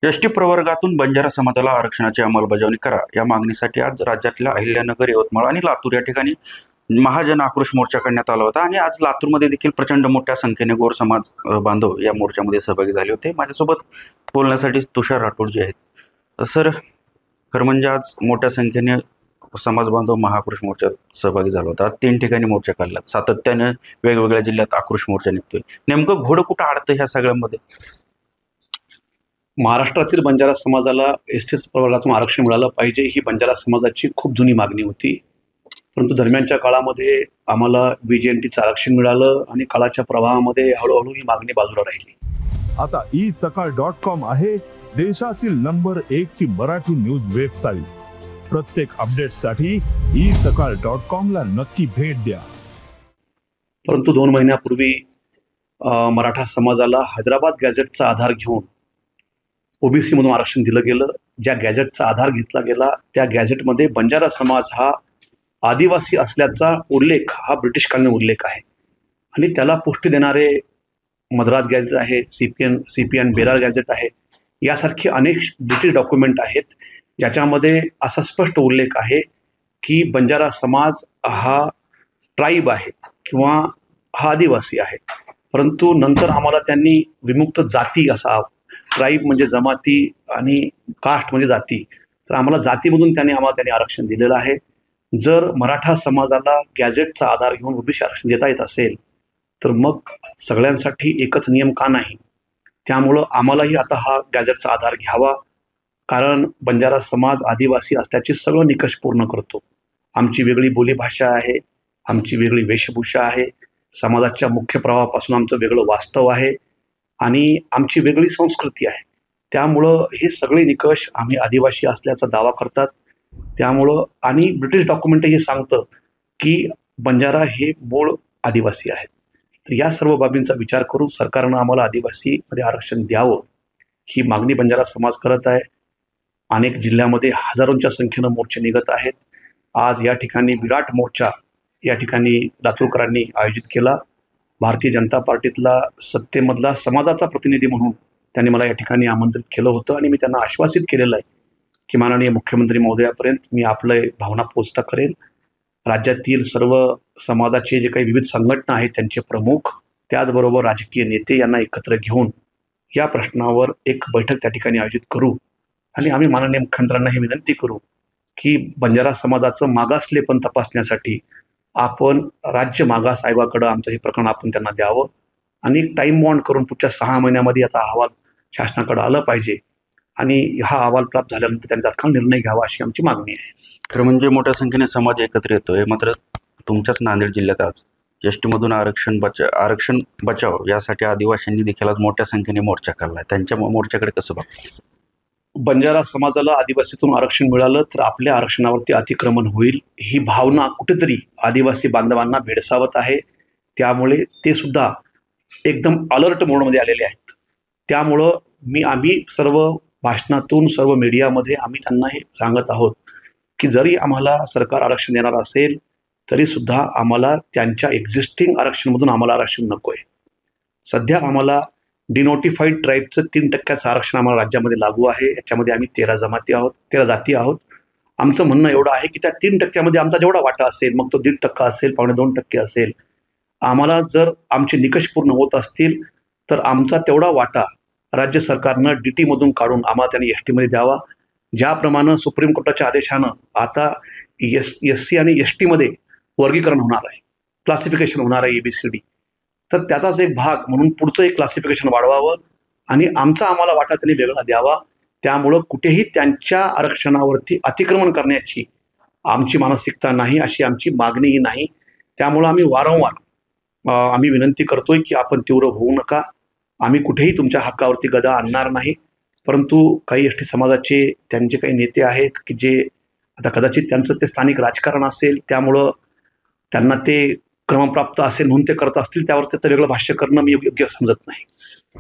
ST प्रवर्गातून बंजारा समाजाला आरक्षणाची अंमलबजावणी करा या मागणीसाठी आज राज्यातल्या अहिल्यानगर, यवतमाळ आणि लातूर या ठिकाणी महाजन आक्रोश मोर्चा करण्यात आला होता. आणि आज लातूरमध्ये देखील प्रचंड मोठ्या संख्येने गोर समाज बांधव या मोर्चामध्ये सहभागी झाले होते. माझ्यासोबत बोलण्यासाठी तुषार राठोड जे आहेत. सर, खरं म्हणजे आज मोठ्या संख्येने समाज बांधव महाआक्रोश मोर्चात सहभागी झाला होता. 3 ठिकाणी मोर्चा काढला. सातत्याने वेगवेगळ्या जिल्ह्यात आक्रोश मोर्चा निघतोय. नेमकं घोडं कुठं अडतं ह्या सगळ्यामध्ये? महाराष्ट्रातील बंजारा समाजाला एसटी प्रवर्गातून आरक्षण मिळालं पाहिजे ही बंजारा समाजाची खूप जुनी मागणी होती. परंतु दरम्यानच्या काळामध्ये आम्हाला VJNTचं आरक्षण मिळालं आणि काळाच्या प्रवाहामध्ये हळूहळू ही मागणी बाजूला राहिली. आता isakal.com आहे देशातील नंबर 1 ची मराठी न्यूज वेबसाईट. प्रत्येक अपडेटसाठी isakal.com ला नक्की भेट द्या. परंतु 2 महिन्यापूर्वी मराठा समाजाला हैदराबाद गॅझेटचा आधार घेऊन OBC मधून आरक्षण दिलं गेलं. ज्या गॅझेटचा आधार घेतला गेला त्या गॅझेटमध्ये बंजारा समाज हा आदिवासी असल्याचा उल्लेख हा ब्रिटिशकालीन उल्लेख आहे आणि त्याला पुष्टी देणारे मद्रास गॅझेट आहे, CPN बेरार गॅझेट आहे, यासारखे अनेक ब्रिटिश डॉक्युमेंट आहेत ज्याच्यामध्ये असा स्पष्ट उल्लेख आहे की बंजारा समाज हा ट्राईब आहे किंवा हा आदिवासी आहे. परंतु नंतर आम्हाला त्यांनी विमुक्त जाती असा, ट्राईब म्हणजे जमाती आणि कास्ट म्हणजे जाती, तर आम्हाला जातीमधून त्यांनी आरक्षण दिलेलं आहे. जर मराठा समाजाला गॅझेटचा आधार घेऊन OBC आरक्षण देता येत असेल तर मग सगळ्यांसाठी एकच नियम का नाही? त्यामुळं आम्हालाही आता हा गॅझेटचा आधार घ्यावा, कारण बंजारा समाज आदिवासी असल्याचे सगळं निकष पूर्ण करतो. आमची वेगळी बोलीभाषा आहे, आमची वेगळी वेशभूषा आहे, समाजाच्या मुख्य प्रवाहापासून आमचं वेगळं वास्तव आहे आणि आमची वेगळी संस्कृती आहे. त्यामुळं हे सगळे निकष आम्ही आदिवासी असल्याचा दावा करतात. त्यामुळं आणि ब्रिटिश डॉक्युमेंट हे सांगतं की बंजारा हे मूळ आदिवासी आहेत. तर या सर्व बाबींचा विचार करून सरकारनं आम्हाला आदिवासीमध्ये आरक्षण द्यावं ही मागणी बंजारा समाज करत आहे. अनेक जिल्ह्यामध्ये हजारोंच्या संख्येनं मोर्चे निघत आहेत. आज या ठिकाणी विराट मोर्चा या ठिकाणी लातूरकरांनी आयोजित केला. भारतीय जनता पार्टीतला सत्तेमधला समाजाचा प्रतिनिधी म्हणून त्यांनी मला या ठिकाणी आमंत्रित केलं होतं आणि मी त्यांना आश्वासित केलेलं आहे की माननीय मुख्यमंत्री महोदयापर्यंत मी आपलं भावना पोचता करेन. राज्यातील सर्व समाजाचे जे काही विविध संघटना आहेत त्यांचे प्रमुख, त्याचबरोबर राजकीय नेते यांना एकत्र घेऊन या प्रश्नावर एक बैठक त्या ठिकाणी आयोजित करू आणि आम्ही माननीय मुख्यमंत्र्यांना ही विनंती करू की बंजारा समाजाचं मागासलेपण तपासण्यासाठी आपण राज्य मागास आयोगाकडं आमचं हे प्रकरण आपण त्यांना द्यावं आणि टाईम बॉन्ड करून पुढच्या 6 महिन्यामध्ये याचा अहवाल शासनाकडे आला पाहिजे आणि हा अहवाल प्राप्त झाल्यानंतर त्यांचा तात्काळ निर्णय घ्यावा अशी आमची मागणी आहे. खरं म्हणजे मोठ्या संख्येने समाज एकत्र येतोय. मात्र तुमच्याच नांदेड जिल्ह्यात आज एसटीमधून आरक्षण बचाव यासाठी आदिवासींनी देखील आज मोठ्या संख्येने मोर्चा काढला. त्यांच्या मोर्चाकडे कसं बघतो? बंजारा समाजाला आदिवासीतून आरक्षण मिळालं तर आपल्या आरक्षणावरती अतिक्रमण होईल ही भावना कुठेतरी आदिवासी बांधवांना भेडसावत आहे. त्यामुळे ते सुद्धा एकदम अलर्ट मोडमध्ये आलेले आहेत. त्यामुळं आम्ही सर्व भाषणातून, सर्व मीडियामध्ये आम्ही त्यांना हे सांगत आहोत की जरी आम्हाला सरकार आरक्षण देणार असेल तरी सुद्धा आम्हाला त्यांच्या एक्झिस्टिंग आरक्षणमधून आम्हाला आरक्षण नको आहे. सध्या आम्हाला डिनोटिफाईड ट्राईबचं 3% आरक्षण आम्हाला राज्यामध्ये लागू आहे. याच्यामध्ये आम्ही 13 जाती आहोत. आमचं म्हणणं एवढं आहे की त्या 3% आमचा जेवढा वाटा असेल, मग तो 1.5% असेल, 2.25% असेल, आम्हाला जर आमचे निकष पूर्ण होत असतील तर आमचा तेवढा वाटा राज्य सरकारनं DT मधून काढून आम्हाला त्यांनी ST द्यावा. ज्याप्रमाणे सुप्रीम कोर्टाच्या आदेशानं आता SC आणि ST मध्ये वर्गीकरण होणार आहे, क्लासिफिकेशन होणार आहे ABCD, तर त्याचाच एक भाग म्हणून पुढचं एक क्लासिफिकेशन वाढवावं आणि आम्हाला वाटा त्यांनी वेगळा द्यावा. त्यामुळं कुठेही त्यांच्या आरक्षणावरती अतिक्रमण करण्याची आमची मानसिकता नाही, अशी आमची मागणीही नाही. त्यामुळं आम्ही वारंवार आम्ही विनंती करतोय की आपण तीव्र होऊ नका. आम्ही कुठेही तुमच्या हक्कावरती गदा आणणार नाही. परंतु काही ST समाजाचे त्यांचे काही नेते आहेत की जे आता कदाचित त्यांचं ते स्थानिक राजकारण असेल, त्यामुळं त्यांना ते क्रमप्राप्त असेल म्हणून ते करत असतील, त्यावर त्याचं वेगळं भाष्य करणं मी योग्य समजत नाही.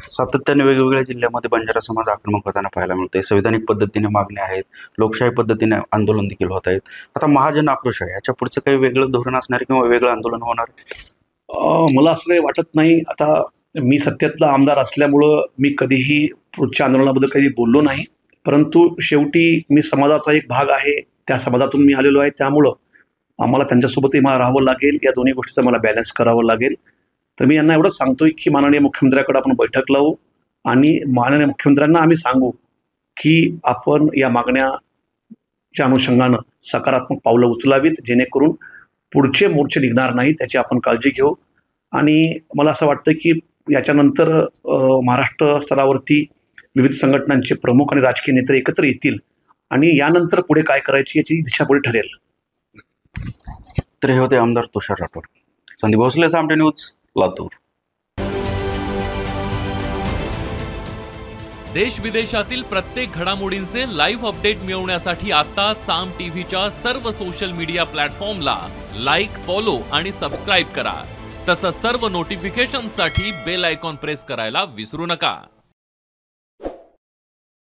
सातत्याने वेगवेगळ्या जिल्ह्यामध्ये बंजारा समाज आक्रमक होताना पाहायला मिळते. संविधानिक पद्धतीने मागण्या आहेत, लोकशाही पद्धतीने आंदोलन देखील होत आहेत. आता महाजन आक्रोश आहे, याच्या पुढचं काही वेगळं धोरण असणार किंवा वेगळं आंदोलन होणार? मला असं काही वाटत नाही. आता मी सत्तेतला आमदार असल्यामुळं मी कधीही पुढच्या आंदोलनाबद्दल कधी बोललो नाही, परंतु शेवटी मी समाजाचा एक भाग आहे, त्या समाजातून मी आलेलो आहे, त्यामुळं आम्हाला त्यांच्यासोबतही मला राहावं लागेल, या दोन्ही गोष्टीचा मला बॅलन्स करावं लागेल. तर मी यांना एवढंच सांगतोय की माननीय मुख्यमंत्र्याकडे आपण बैठक लावू आणि माननीय मुख्यमंत्र्यांना आम्ही सांगू की आपण या मागण्याच्या अनुषंगानं सकारात्मक पावलं उचलावीत, जेणेकरून पुढचे मोर्चे निघणार नाही, त्याची आपण काळजी घेऊ. आणि मला असं वाटतं की याच्यानंतर महाराष्ट्र स्तरावरती विविध संघटनांचे प्रमुख आणि राजकीय नेते एकत्र येतील आणि यानंतर पुढे काय करायची याची दिशाभूल ठरेल. तर हे होते आमदार तुषार राठोड. संदीप भोसले, सामटे न्यूज, लातूर. देश विदेशातील प्रत्येक घडामोडींचे लाईव्ह अपडेट मिळवण्यासाठी आता साम टीव्हीच्या सर्व सोशल मीडिया प्लॅटफॉर्मला लाईक, फॉलो आणि सबस्क्राईब करा. तसंच सर्व नोटिफिकेशनसाठी बेल आयकॉन प्रेस करायला विसरू नका.